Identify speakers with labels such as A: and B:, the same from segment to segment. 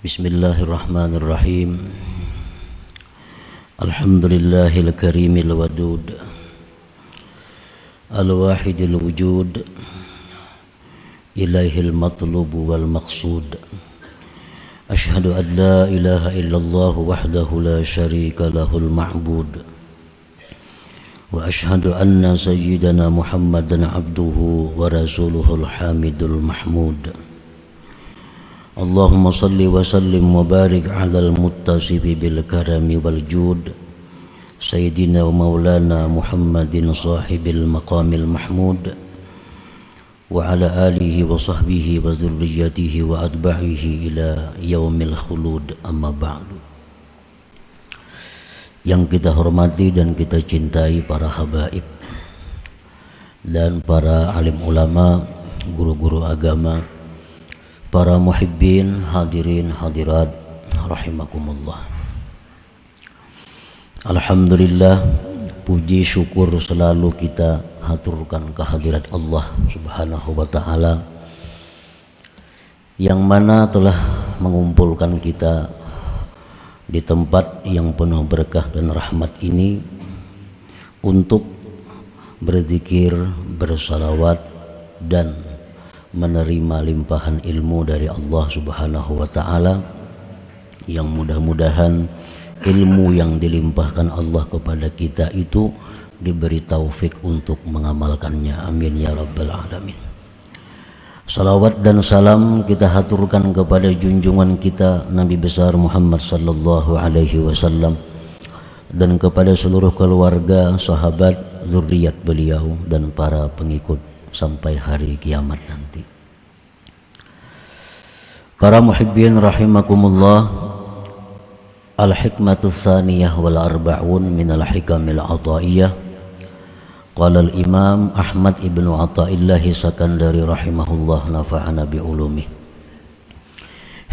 A: Bismillahirrahmanirrahim. Alhamdulillahil karimil wadud, al-wahidil wujud, ilaihil matlubu wal maqsud. Ashhadu an la ilaha illallah wahdahu la syarika lahul ma'bud. Wa ashhadu anna sayyidana Muhammadan abduhu wa rasuluhul hamidul mahmud. Allahumma salli wa sallim wa barik ala al-muttasibi bil karami wal jud Sayyidina wa maulana Muhammadin sahibil maqamil mahmud wa ala alihi wa sahbihi wa zurriyatihi wa atba'ihi ila yaumil khulud, amma ba'du. Yang kita hormati dan kita cintai para habaib dan para alim ulama, guru-guru agama, para muhibbin, hadirin hadirat rahimakumullah. Alhamdulillah, puji syukur selalu kita haturkan kehadirat Allah Subhanahu wa ta'ala yang mana telah mengumpulkan kita di tempat yang penuh berkah dan rahmat ini untuk berzikir, bersalawat dan menerima limpahan ilmu dari Allah Subhanahu wa ta'ala, yang mudah-mudahan ilmu yang dilimpahkan Allah kepada kita itu diberi taufik untuk mengamalkannya. Amin ya rabbal alamin. Salawat dan salam kita haturkan kepada junjungan kita Nabi besar Muhammad sallallahu alaihi wasallam dan kepada seluruh keluarga, sahabat, zuriat beliau dan para pengikut sampai hari kiamat nanti. Para muhibbin rahimakumullah, al-hikmatu tsaniyah wal arba'un min al-hikamil ataiyah. Qala al-imam Ahmad ibnu Athaillah Sakandari rahimahullah, nafa'ana bi ulumih.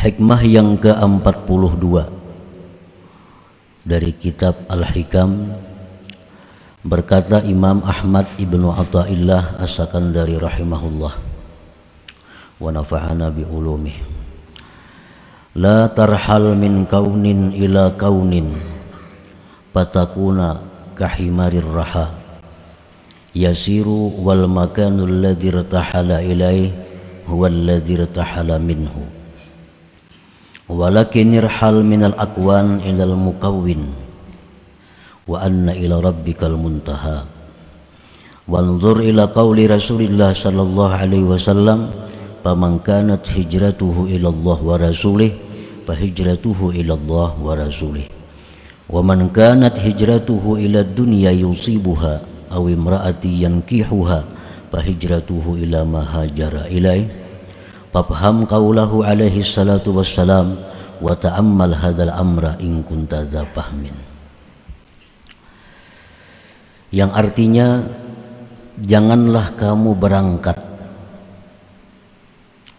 A: Hikmah yang ke-42 dari kitab Al-Hikam, berkata Imam Ahmad ibnu Athaillah As-Sakandari rahimahullah wa nafa'ana bi ulumih. La tarhal min kaunin ila kaunin patakuna kahimarir raha yasiru wal makanul ladzi irtahala ilaih huwa alladzi irtahala minhu walakin irhal minal akwan ilal mukawwin wa anna ila rabbikal muntaha. Wanzur ila qawli Rasulillah sallallahu alaihi wasallam, faman kanat hijratuhu ila Allah wa rasulih fa hijratuhu ila Allah wa rasulih wa man kanat hijratuhu ila dunya yusibuha aw imraati yankihuha fa hijratuhu ila ma hajara ilaih. Fafham qawlahu alaihi salatu wassalam wa ta'ammal hadzal amra in kunta dza fahmin. Yang artinya, janganlah kamu berangkat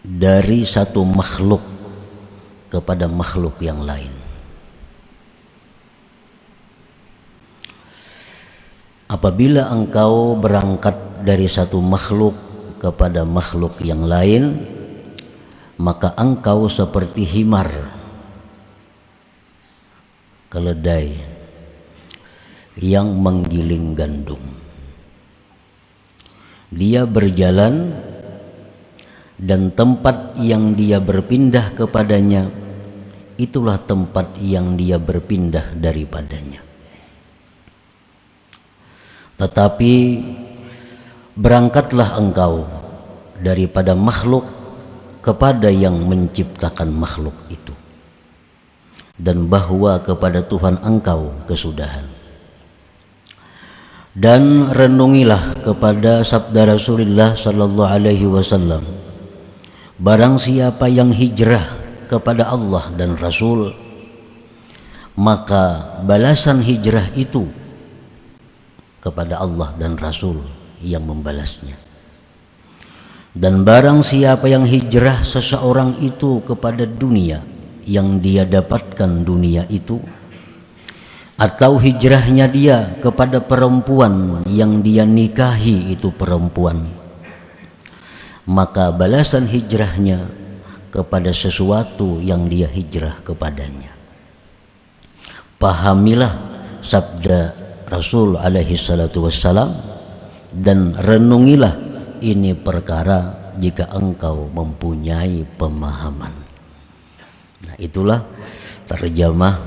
A: dari satu makhluk kepada makhluk yang lain. Apabila engkau berangkat dari satu makhluk kepada makhluk yang lain, maka engkau seperti himar, keledai yang menggiling gandum. Dia berjalan dan tempat yang dia berpindah kepadanya itulah tempat yang dia berpindah daripadanya. Tetapi berangkatlah engkau daripada makhluk kepada yang menciptakan makhluk itu, dan bahwa kepada Tuhan engkau kesudahan. Dan renungilah kepada sabda Rasulullah sallallahu alaihi wasallam, barang siapa yang hijrah kepada Allah dan Rasul, maka balasan hijrah itu kepada Allah dan Rasul yang membalasnya. Dan barang siapa yang hijrah seseorang itu kepada dunia, yang dia dapatkan dunia itu, atau hijrahnya dia kepada perempuan yang dia nikahi itu perempuan, maka balasan hijrahnya kepada sesuatu yang dia hijrah kepadanya. Pahamilah sabda Rasul alaihi salatu wassalam dan renungilah ini perkara jika engkau mempunyai pemahaman. Nah, itulah terjemah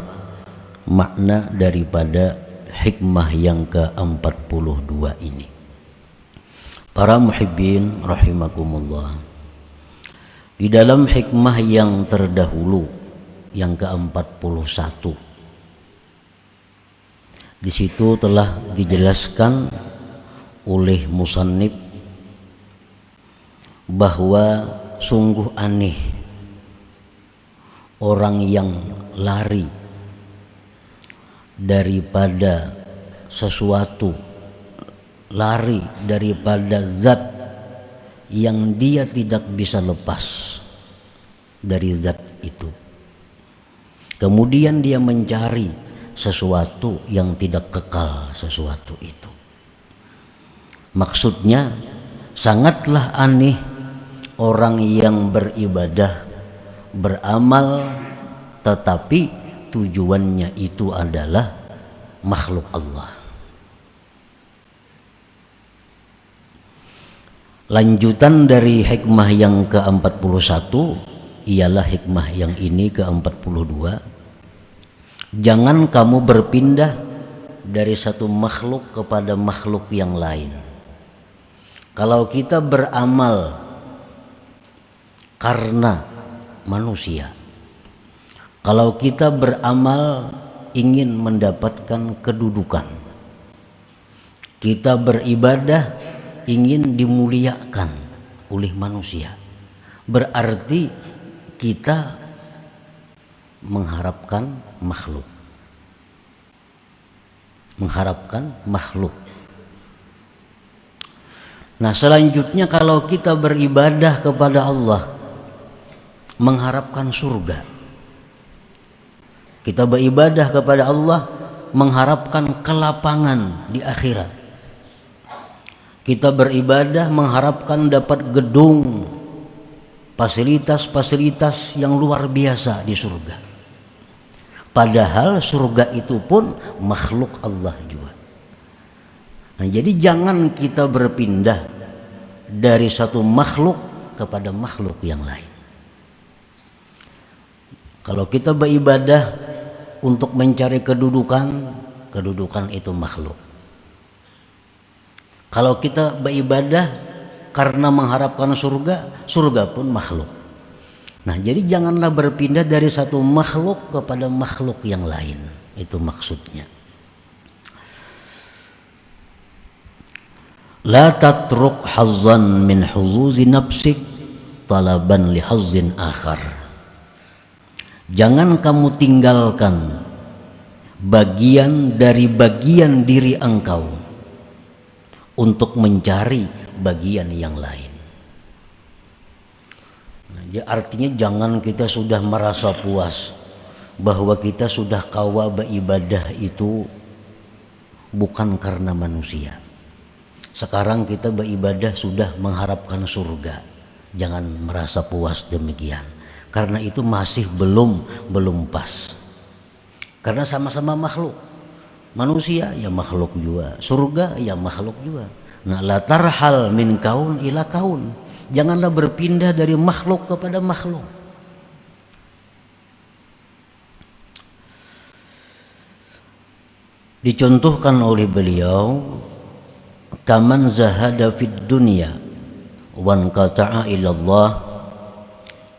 A: makna daripada hikmah yang ke-42 ini. Para muhibbin rahimakumullah, di dalam hikmah yang terdahulu yang ke-41, di situ telah dijelaskan oleh musannif bahwa sungguh aneh orang yang lari daripada sesuatu, lari daripada zat yang dia tidak bisa lepas dari zat itu. Kemudian dia mencari sesuatu yang tidak kekal sesuatu itu. Maksudnya sangatlah aneh orang yang beribadah, beramal, tetapi tujuannya itu adalah makhluk Allah. Lanjutan dari hikmah yang ke-41 ialah hikmah yang ini ke-42. Jangan kamu berpindah dari satu makhluk kepada makhluk yang lain. Kalau kita beramal karena manusia, kalau kita beramal ingin mendapatkan kedudukan, kita beribadah ingin dimuliakan oleh manusia, berarti kita mengharapkan makhluk. Nah, selanjutnya kalau kita beribadah kepada Allah mengharapkan surga, kita beribadah kepada Allah mengharapkan kelapangan di akhirat, kita beribadah mengharapkan dapat gedung, fasilitas-fasilitas yang luar biasa di surga. Padahal surga itu pun makhluk Allah juga. Nah, jadi jangan kita berpindah dari satu makhluk kepada makhluk yang lain. Kalau kita beribadah untuk mencari kedudukan itu makhluk. Kalau kita beribadah karena mengharapkan surga pun makhluk. Nah, jadi janganlah berpindah dari satu makhluk kepada makhluk yang lain. Itu maksudnya. La tatruk hazzan min huzuzi nafsik talaban li hazzin akhar. Jangan kamu tinggalkan bagian dari bagian diri engkau untuk mencari bagian yang lain. Nah, artinya jangan kita sudah merasa puas bahwa kita sudah kawa beribadah itu bukan karena manusia. Sekarang kita beribadah sudah mengharapkan surga. Jangan merasa puas demikian. Karena itu masih belum pas. Karena sama-sama makhluk. Manusia ya makhluk juga, surga ya makhluk juga. Nah, la tarhal min kaun ila kaun. Janganlah berpindah dari makhluk kepada makhluk. Dicontohkan oleh beliau, kaman zahada fid dunya wan qata'a ila Allah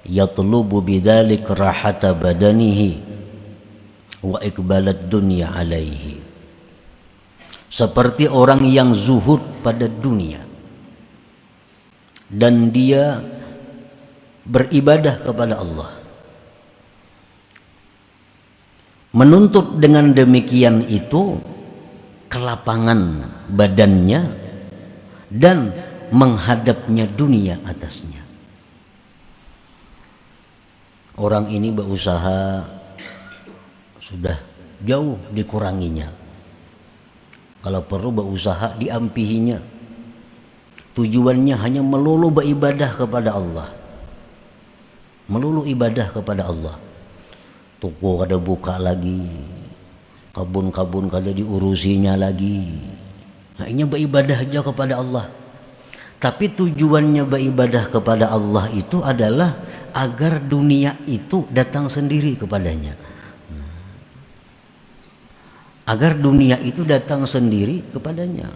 A: yatlubu bidzalik rahata badanihi wa iqbalat dunya alaihi. Seperti orang yang zuhud pada dunia dan dia beribadah kepada Allah, menuntut dengan demikian itu kelapangan badannya dan menghadapnya dunia atasnya. Orang ini berusaha sudah jauh dikuranginya, kalau perlu berusaha diampihinya. Tujuannya hanya melulu beribadah kepada Allah. melulu ibadah kepada Allah. Toko kada buka lagi, kabun-kabun kada diurusinya lagi. Nah, ini beribadah aja kepada Allah. Tapi tujuannya beribadah kepada Allah itu adalah agar dunia itu datang sendiri kepadanya. Agar dunia itu datang sendiri kepadanya.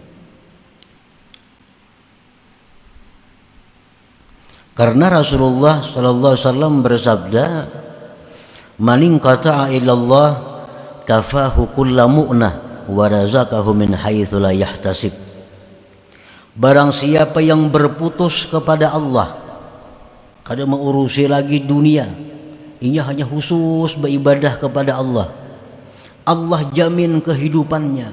A: Karena Rasulullah sallallahu alaihi wasallam bersabda, "Man inqata'a ilallah kafahu kullu mu'nah wa razaqahu min haitsu la yahtasib." Barang siapa yang berputus kepada Allah, kada mengurusi lagi dunia, ia hanya khusus beribadah kepada Allah, Allah jamin kehidupannya,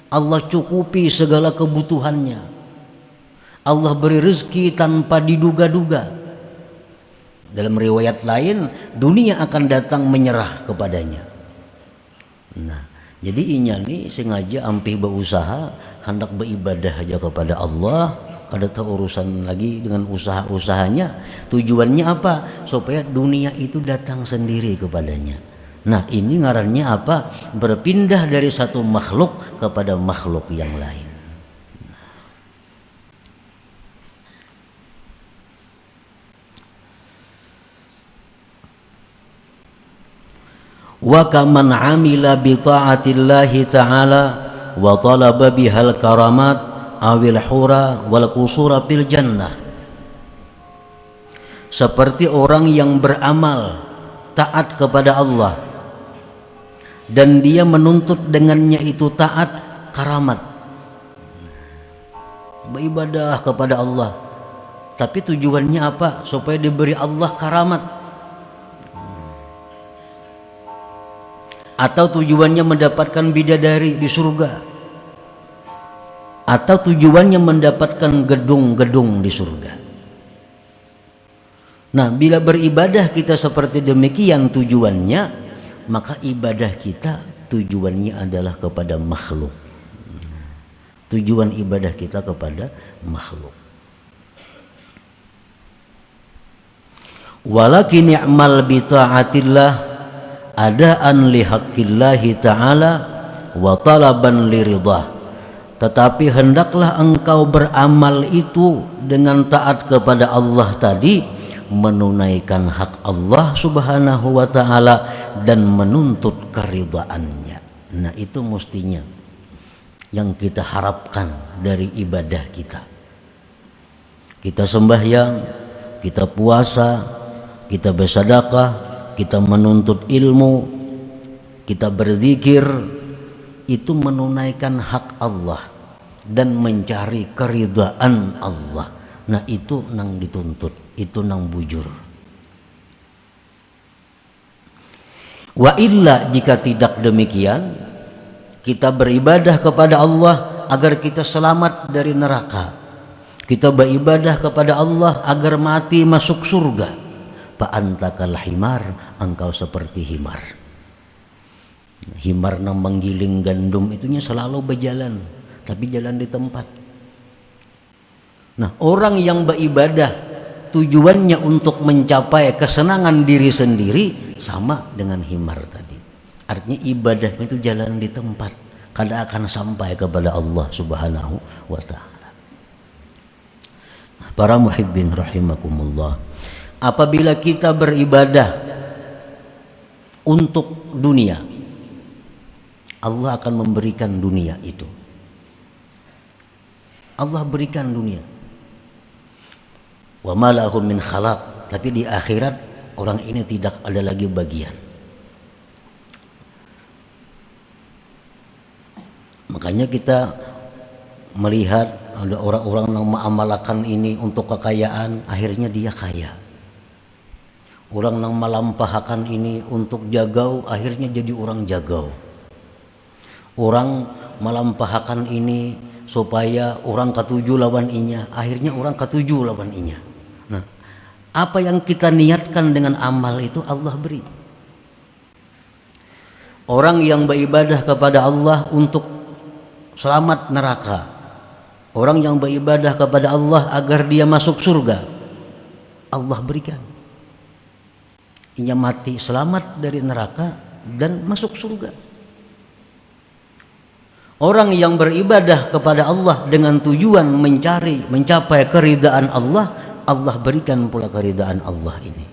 A: Allah cukupi segala kebutuhannya, Allah beri rezeki tanpa diduga-duga. Dalam riwayat lain, dunia akan datang menyerah kepadanya. Nah, jadi inya nih sengaja ampih berusaha hendak beribadah aja kepada Allah, kada tahu urusan lagi dengan usaha-usahanya. Tujuannya apa? Supaya dunia itu datang sendiri kepadanya. Nah, ini ngarannya apa? Berpindah dari satu makhluk kepada makhluk yang lain. Wa kaman amila bi ta'atillahi ta'ala wa talaba bihal karamat awil hura wal qusura fil jannah. Seperti orang yang beramal taat kepada Allah dan dia menuntut dengannya itu taat karamat, beribadah kepada Allah, tapi tujuannya apa? Supaya diberi Allah karamat. Atau tujuannya mendapatkan bidadari di surga, atau tujuannya mendapatkan gedung-gedung di surga. Nah, bila beribadah kita seperti demikian tujuannya, maka ibadah kita tujuannya adalah kepada makhluk. Tujuan ibadah kita kepada makhluk. Walakin i'mal bi ta'atillah adaan li haqqillahi ta'ala wa talaban li ridha. Tetapi hendaklah engkau beramal itu dengan taat kepada Allah tadi, menunaikan hak Allah subhanahu wa ta'ala dan menuntut keridhaannya. Nah, itu mestinya yang kita harapkan dari ibadah kita. Kita sembahyang, kita puasa, kita bersedekah, kita menuntut ilmu, kita berzikir, itu menunaikan hak Allah dan mencari keridhaan Allah. Nah, itu nang dituntut, itu nang bujur. Wa illa, jika tidak demikian, kita beribadah kepada Allah agar kita selamat dari neraka, kita beribadah kepada Allah agar mati masuk surga, fa antakal himar, engkau seperti himar. Himar nang menggiling gandum itunya selalu berjalan, tapi jalan di tempat. Nah, orang yang beribadah tujuannya untuk mencapai kesenangan diri sendiri, sama dengan himar tadi. Artinya ibadahnya itu jalan di tempat, kada akan sampai kepada Allah subhanahu wa ta'ala. Para muhibbin rahimakumullah, apabila kita beribadah untuk dunia, Allah akan memberikan dunia itu. Allah berikan dunia. Wa ma lahum min khalaq, tapi di akhirat orang ini tidak ada lagi bagian. Makanya kita melihat ada orang-orang yang mengamalkan ini untuk kekayaan, akhirnya dia kaya. Orang yang melampahkan ini untuk jagau, akhirnya jadi orang jagau. Orang melampahkan ini supaya orang ketujuh lawan inya, akhirnya orang ketujuh lawan inya. Nah, apa yang kita niatkan dengan amal itu Allah beri. Orang yang beribadah kepada Allah untuk selamat neraka, orang yang beribadah kepada Allah agar dia masuk surga, Allah berikan. ia mati selamat dari neraka dan masuk surga. Orang yang beribadah kepada Allah dengan tujuan mencapai keridaan Allah, Allah berikan pula keridaan Allah ini.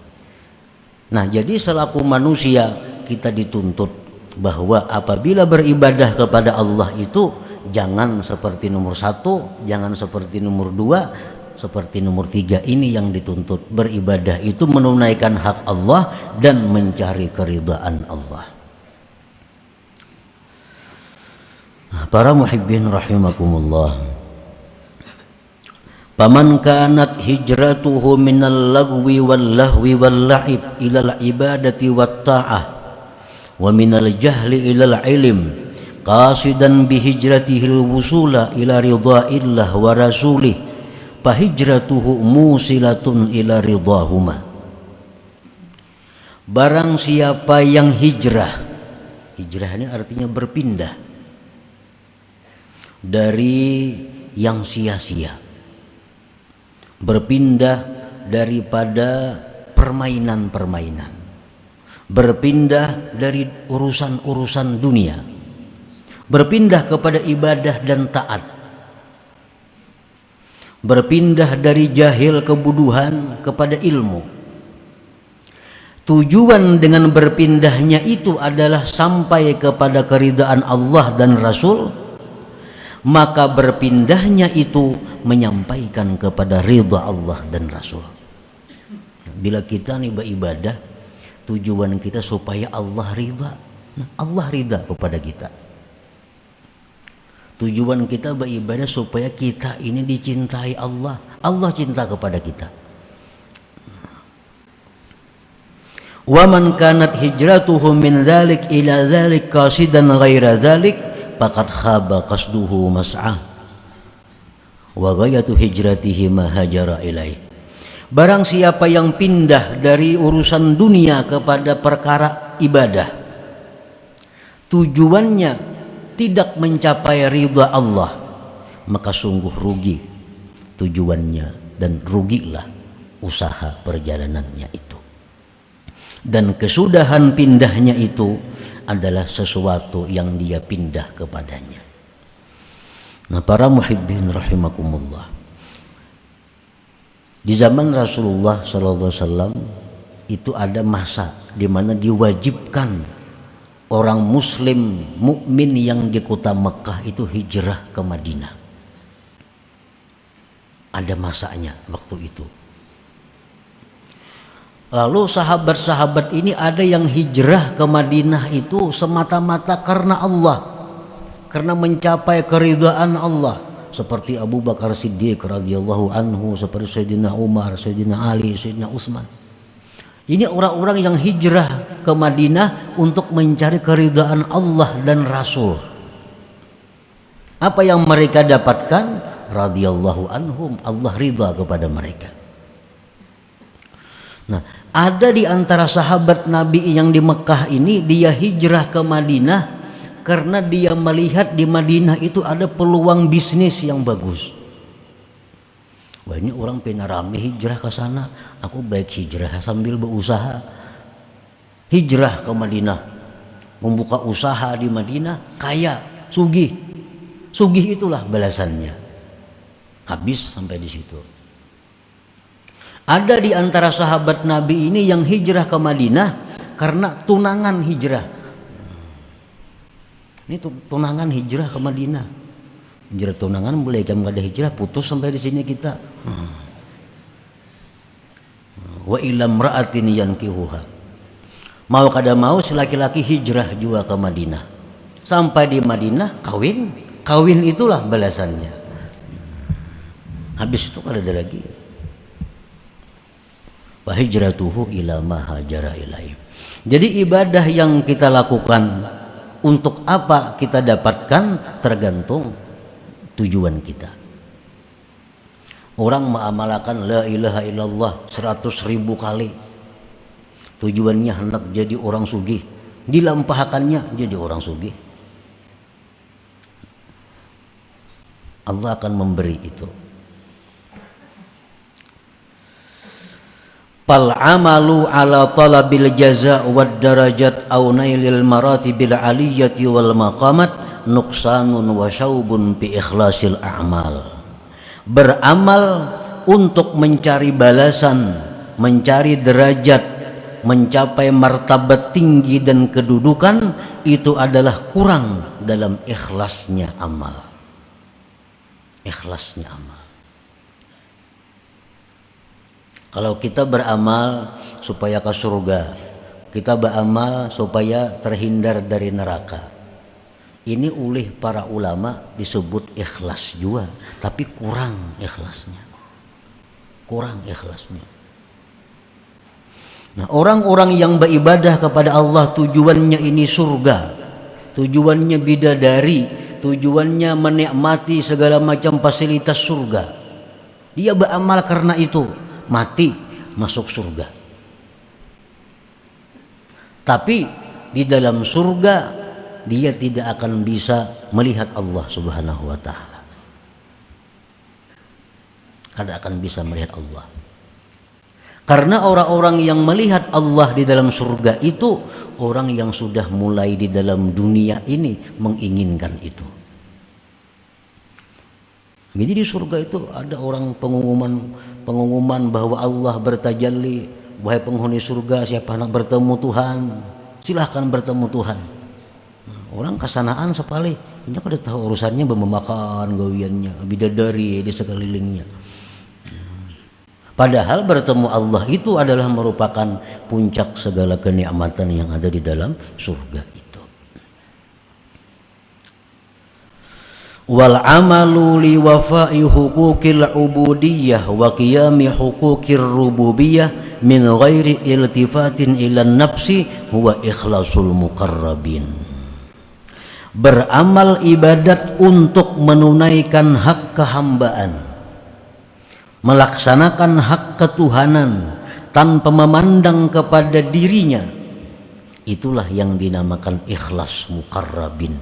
A: Nah, jadi selaku manusia kita dituntut bahwa apabila beribadah kepada Allah itu jangan seperti nomor 1, jangan seperti nomor 2, seperti nomor 3. Ini yang dituntut. Beribadah itu menunaikan hak Allah dan mencari keridaan Allah. Para muhibbin rahimakumullah, paman kanat hijratuhu minal lagwi wal lahwi wal la'ib ilal ibadati wat ta'ah wa minal jahli ilal ilm qasidan bihijratihil wusula ila ridha'illah wa rasulih fahijratuhu musilatun ila ridhahuma. Barang siapa yang hijrah ini artinya berpindah dari yang sia-sia, berpindah daripada permainan-permainan, berpindah dari urusan-urusan dunia, berpindah kepada ibadah dan taat, berpindah dari jahil kebodohan kepada ilmu. Tujuan dengan berpindahnya itu adalah sampai kepada keridaan Allah dan Rasul. Maka berpindahnya itu menyampaikan kepada ridha Allah dan Rasul. Bila kita nih beribadah, tujuan kita supaya Allah ridha. Allah ridha kepada kita. Tujuan kita beribadah supaya kita ini dicintai Allah. Allah cinta kepada kita. Wa man kanat hijratuhu min dzalik ila dzalik qasidan ghaira dzalik faqad khaba qasduhu mas'ah wa ghayatu hijratihi ma hajara ilaih. Barang siapa yang pindah dari urusan dunia kepada perkara ibadah, tujuannya tidak mencapai ridha Allah, maka sungguh rugi tujuannya dan rugilah usaha perjalanannya itu. Dan kesudahan pindahnya itu adalah sesuatu yang dia pindah kepadanya. Nah, para muhibbin rahimakumullah, di zaman Rasulullah SAW itu ada masa di mana diwajibkan orang muslim mukmin yang di kota Mekah itu hijrah ke Madinah. Ada masanya waktu itu. Lalu sahabat-sahabat ini ada yang hijrah ke Madinah itu semata-mata karena Allah, karena mencapai keridhaan Allah, seperti Abu Bakar Siddiq radhiyallahu anhu, seperti Sayyidina Umar, Sayyidina Ali, Sayyidina Utsman. Ini orang-orang yang hijrah ke Madinah untuk mencari keridhaan Allah dan Rasul. Apa yang mereka dapatkan? Radhiyallahu anhum, Allah ridha kepada mereka. Nah, ada di antara sahabat Nabi yang di Mekah ini, dia hijrah ke Madinah karena dia melihat di Madinah itu ada peluang bisnis yang bagus. Wah, ini orang pengen rame hijrah ke sana, aku baik hijrah sambil berusaha. Hijrah ke Madinah, membuka usaha di Madinah, kaya, sugih. Sugih itulah balasannya. Habis sampai di situ. Ada di antara sahabat Nabi ini yang hijrah ke Madinah karena tunangan hijrah. Ini tunangan hijrah ke Madinah. Hijrah tunangan boleh, jam ada hijrah putus sampai di sini kita. Wa ilam ra'atin yankihuha. Mau kada mau si laki-laki hijrah juga ke Madinah. Sampai di Madinah kawin. Kawin itulah balasannya. Habis itu kada ada lagi. Wa hijratuhu ila ma hajara ilaih. Jadi ibadah yang kita lakukan, untuk apa kita dapatkan tergantung tujuan kita. Orang mengamalkan la ilaha illallah 100.000 kali, tujuannya hendak jadi orang sugih, dilampahkannya jadi orang sugih. Allah akan memberi itu. Fal amalu ala talabil jaza wad darajat au nailil maratibil aliyati wal maqamat nuqsanun wa syaubun bi ikhlasil a'mal. Beramal untuk mencari balasan, mencari derajat, mencapai martabat tinggi dan kedudukan, itu adalah kurang dalam ikhlasnya amal. Ikhlasnya amal. Kalau kita beramal supaya ke surga, kita beramal supaya terhindar dari neraka, ini oleh para ulama disebut ikhlas juga, tapi kurang ikhlasnya. Kurang ikhlasnya. Nah, orang-orang yang beribadah kepada Allah tujuannya ini surga, tujuannya bidadari, tujuannya menikmati segala macam fasilitas surga. Dia beramal karena itu, mati masuk surga. Tapi di dalam surga dia tidak akan bisa melihat Allah Subhanahu wa taala. Tidak akan bisa melihat Allah. Karena orang-orang yang melihat Allah di dalam surga itu orang yang sudah mulai di dalam dunia ini menginginkan itu. Jadi di surga itu ada orang pengumuman bahwa Allah bertajalli, wahai penghuni surga, siapa nak bertemu Tuhan, silahkan bertemu Tuhan. Nah, orang kesanaan sepale, ini kada tahu urusannya memakan gawiannya, bidadari di sekelilingnya. Padahal bertemu Allah itu adalah merupakan puncak segala kenikmatan yang ada di dalam surga itu. Wal amalu li wafa'i huquqil ubudiyah wa qiyami huquqir rububiyah min ghairi iltifatin ila nafsi huwa ikhlasul muqarrabin. Beramal ibadat untuk menunaikan hak kehambaan, melaksanakan hak ketuhanan tanpa memandang kepada dirinya, itulah yang dinamakan ikhlas muqarrabin.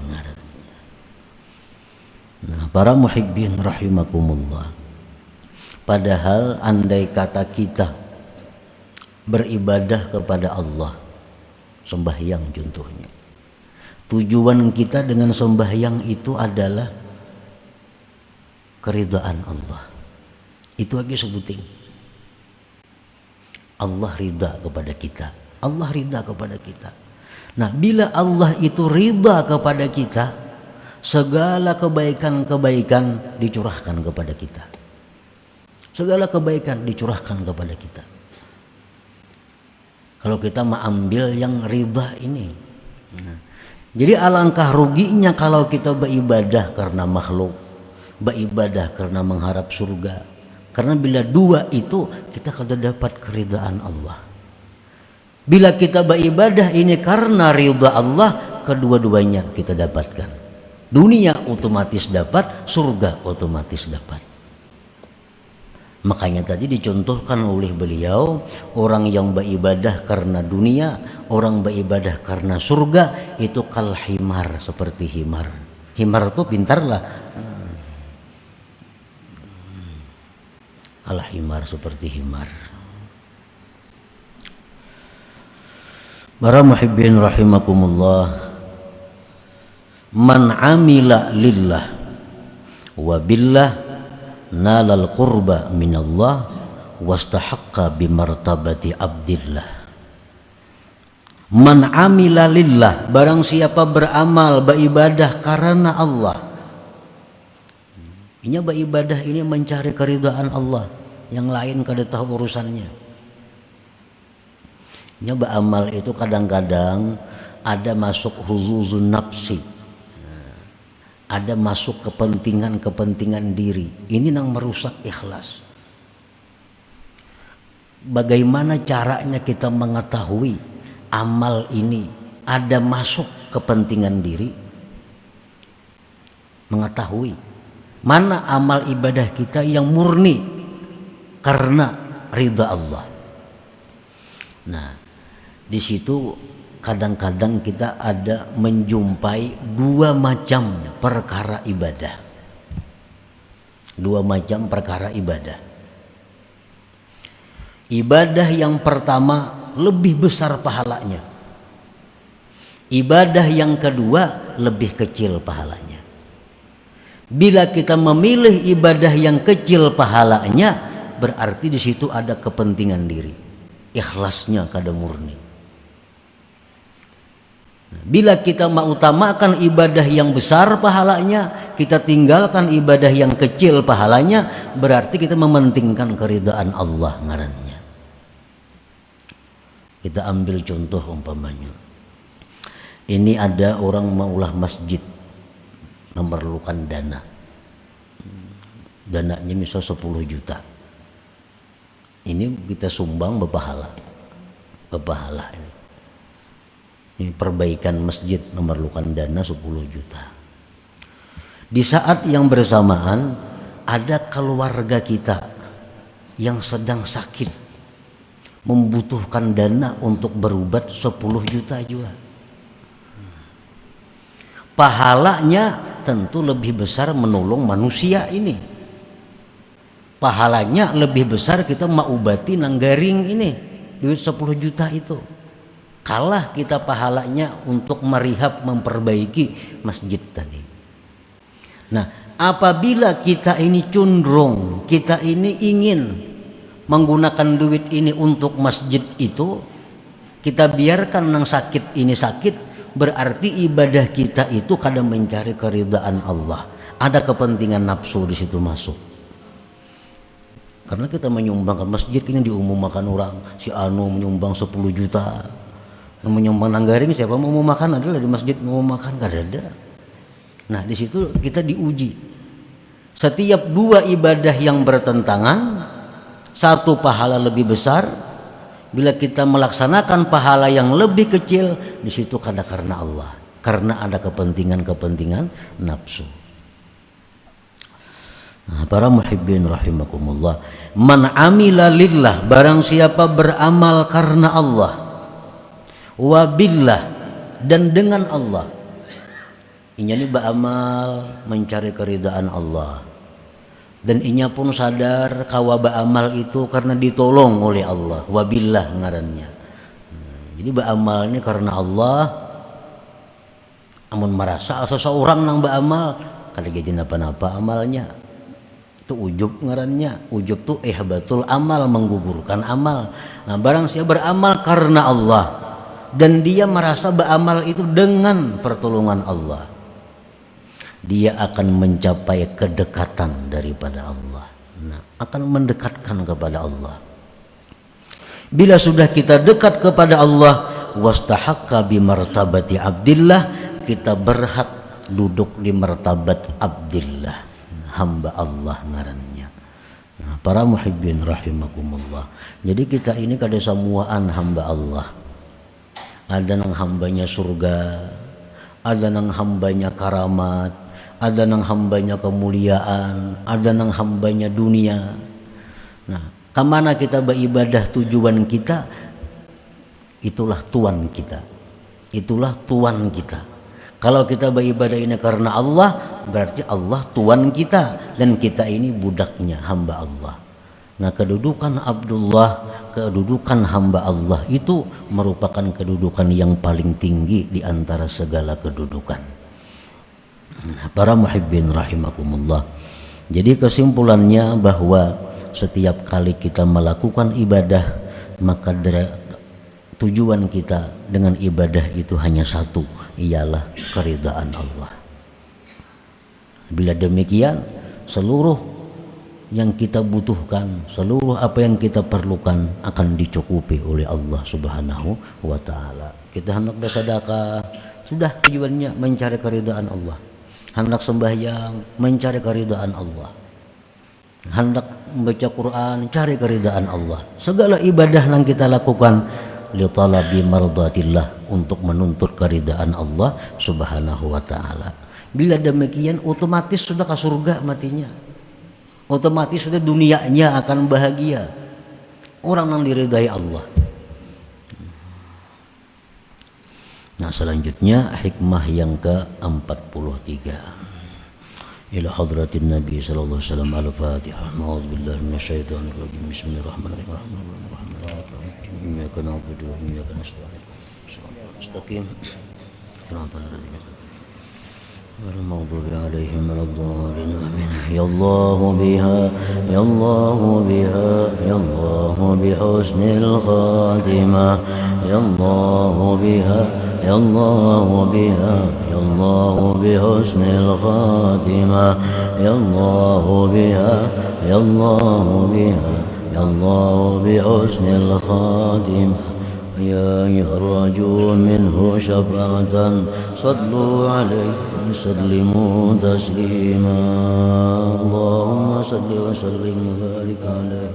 A: Nah, para muhibbin rahimakumullah, padahal andai kata kita beribadah kepada Allah, sembahyang contohnya, tujuan kita dengan sembahyang itu adalah keridhaan Allah. Itu aja sebutin. Allah ridha kepada kita. Allah ridha kepada kita. Nah, bila Allah itu ridha kepada kita, segala kebaikan-kebaikan dicurahkan kepada kita. Segala kebaikan dicurahkan kepada kita. Kalau kita mengambil yang ridha ini. Nah, jadi alangkah ruginya kalau kita beribadah karena makhluk, beribadah karena mengharap surga. Karena bila dua itu kita akan dapat keridhaan Allah. Bila kita beribadah ini karena ridha Allah, kedua-duanya kita dapatkan. Dunia otomatis dapat, surga otomatis dapat. Makanya tadi dicontohkan oleh beliau, orang yang beribadah karena dunia, orang beribadah karena surga, itu kal himar, seperti himar. Himar itu pintarlah. Al-himar, seperti himar. Para muhibbin rahimakumullah, man amila lillah wa billah nalal qurba minallah wastahaqqa bimartabati abdillah. Man amila lillah, barang siapa beramal, beribadah karena Allah. Ini beribadah ini mencari keridhaan Allah, yang lain kada tahu urusannya. Ini beramal itu kadang-kadang ada masuk huzuzun nafsi, ada masuk kepentingan diri. Ini yang merusak ikhlas. Bagaimana caranya kita mengetahui amal ini ada masuk kepentingan diri? Mengetahui mana amal ibadah kita yang murni karena ridha Allah. Nah, di situ kadang-kadang kita ada menjumpai dua macam perkara ibadah. Dua macam perkara ibadah. Ibadah yang pertama lebih besar pahalanya. Ibadah yang kedua lebih kecil pahalanya. Bila kita memilih ibadah yang kecil pahalanya, berarti di situ ada kepentingan diri, ikhlasnya kada murni. Bila kita mengutamakan ibadah yang besar pahalanya, kita tinggalkan ibadah yang kecil pahalanya, berarti kita mementingkan keridhaan Allah ngarannya. Kita ambil contoh umpamanya, ini ada orang maulah masjid, memerlukan dana, dananya misal 10 juta, ini kita sumbang berpahala ini perbaikan masjid memerlukan dana 10 juta. Di saat yang bersamaan ada keluarga kita yang sedang sakit, membutuhkan dana untuk berobat 10 juta juga. Pahalanya tentu lebih besar menolong manusia ini. Pahalanya lebih besar kita mengobati nanggaring ini, duit 10 juta itu. Kalah kita pahalanya untuk merihab, memperbaiki masjid tadi. Nah, apabila kita ini cenderung, kita ini ingin menggunakan duit ini untuk masjid itu, kita biarkan nang sakit ini sakit, berarti ibadah kita itu kadang mencari keridhaan Allah. Ada kepentingan nafsu di situ masuk. Karena kita menyumbangkan masjid ini diumumkan orang, si anu menyumbang 10 juta. Yang menyumbang nanggaring siapa mau makan adalah di masjid mau makan, gak ada. Nah, di situ kita diuji. Setiap dua ibadah yang bertentangan, satu pahala lebih besar, bila kita melaksanakan pahala yang lebih kecil, di situ karena Allah, karena ada kepentingan nafsu. Nah, para muhibbin rahimakumullah, man amila lillah, barang siapa beramal karena Allah, wabillah, dan dengan Allah, inya ini beramal mencari keridhaan Allah, dan inya pun sadar kawa beramal itu karena ditolong oleh Allah, wabillah ngarannya. Jadi beramal ini karena Allah, amun merasa seseorang nang beramal kada jadi napa-napa amalnya, itu ujub ngarannya. Ujub tuh ihbatul amal, menggugurkan amal. Nah, barang siapa beramal karena Allah dan dia merasa beramal itu dengan pertolongan Allah, dia akan mencapai kedekatan daripada Allah. Nah, akan mendekatkan kepada Allah. Bila sudah kita dekat kepada Allah, wastahaqqa bi martabati abdillah, kita berhak duduk di martabat abdillah, hamba Allah ngarannya. Nah, para muhibbin rahimakumullah, jadi kita ini kada semuaan hamba Allah. Ada nang hambanya surga, ada nang hambanya karamat, ada nang hambanya kemuliaan, ada nang hambanya dunia. Nah, kemana kita beribadah tujuan kita, itulah tuan kita, itulah tuan kita. Kalau kita beribadah ini karena Allah, berarti Allah tuan kita dan kita ini budaknya, hamba Allah. Nah, kedudukan Abdullah, kedudukan hamba Allah itu merupakan kedudukan yang paling tinggi di antara segala kedudukan. Para muhibbin rahimakumullah. Jadi kesimpulannya bahwa setiap kali kita melakukan ibadah, maka tujuan kita dengan ibadah itu hanya satu, ialah keridhaan Allah. Bila demikian, seluruh yang kita butuhkan, seluruh apa yang kita perlukan akan dicukupi oleh Allah Subhanahu wa taala. Kita hendak bersedekah, sudah tujuannya mencari keridhaan Allah. Hendak sembahyang, mencari keridhaan Allah. Hendak membaca Quran, cari keridhaan Allah. Segala ibadah yang kita lakukan li talabi mardatillah, untuk menuntut keridhaan Allah Subhanahu wa taala. Bila demikian otomatis sudah ke surga matinya. Otomatis sudah dunianya akan bahagia. Orang yang diridai Allah. Nah, selanjutnya hikmah yang ke-43, إلى حضرة النبي صلى الله عليه وسلم. الفاتحة. أعوذ بالله من الشيطان الرجيم. بسم الله الرحمن الرحيم. إياك نعبد وإياك نستعين. استقيم. صراط الذين غير المغضوب عليهم ولا الضالين. آمين. يا الله بها يا الله بها يا الله بحسن الخاتمة يا الله بها يا الله بها يا الله بحسن الخاتمة يا الله بها يا الله بها يا الله بحسن الخاتمة يا أيها الرجل منه شفاعة صلوا عليه وسلموا تسليما. اللهم صل وسلم وبارك عليه.